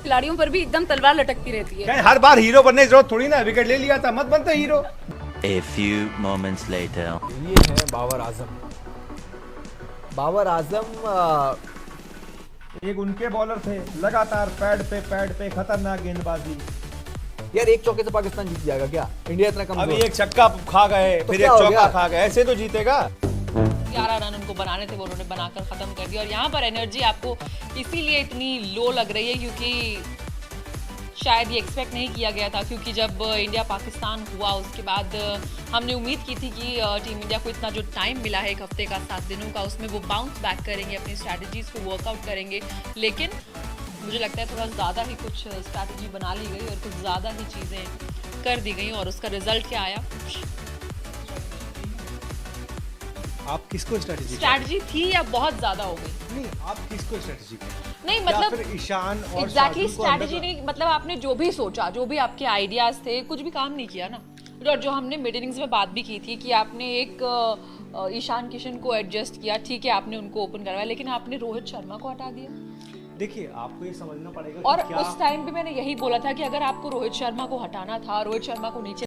खिलाड़ियों पर भी एकदम तलवार लटकती रहती है। हर बार हीरो बनने की जरूरत थोड़ी ना, विकेट ले लिया था मत बनते hero. A few moments later. ये है बाबर आजम। बाबर आजम एक उनके बॉलर थे, लगातार पैड पे खतरनाक गेंदबाजी। यार एक चौके से पाकिस्तान जीत जाएगा क्या? इंडिया इतना कमजोर। अभी एक छक्का खा गए, तो फिर क्या एक हो चौका गया? खा गए, ऐसे तो जीतेगा। 11 रन उनको बनाने थे, वो उन्होंने बनाकर खत्म कर दिया। और यहाँ पर एनर्जी आपको इसीलिए इतनी लो लग रही है क्योंकि शायद ये एक्सपेक्ट नहीं किया गया था, क्योंकि जब इंडिया पाकिस्तान हुआ उसके बाद हमने उम्मीद की थी कि टीम इंडिया को इतना जो टाइम मिला है, 1 हफ्ते का, 7 दिनों का, उसमें वो बाउंस बैक करेंगे, अपनी स्ट्रैटेजीज को वर्कआउट करेंगे। लेकिन मुझे लगता है थोड़ा ज़्यादा ही कुछ स्ट्रैटेजी बना ली गई और कुछ ज़्यादा ही चीज़ें कर दी गई और उसका रिजल्ट क्या आया। आप किसको स्ट्रैटेजी थी या बहुत ज़्यादा हो गई? नहीं, आप किसको स्ट्रैटेजी नहीं मतलब ईशान और एग्जैक्टली स्ट्रैटेजी नहीं, मतलब आपने जो भी सोचा, जो भी आपके आइडियाज थे, कुछ भी काम नहीं किया ना। और जो हमने मिड इनिंग्स में बात भी की थी कि आपने एक ईशान किशन को एडजस्ट किया, ठीक है आपने उनको ओपन करवाया, लेकिन आपने रोहित शर्मा को हटा दिया। देखिए आपको ये समझना पड़ेगा और उस टाइम पे मैंने यही बोला था कि अगर आपको रोहित शर्मा को हटाना था, रोहित शर्मा को नीचे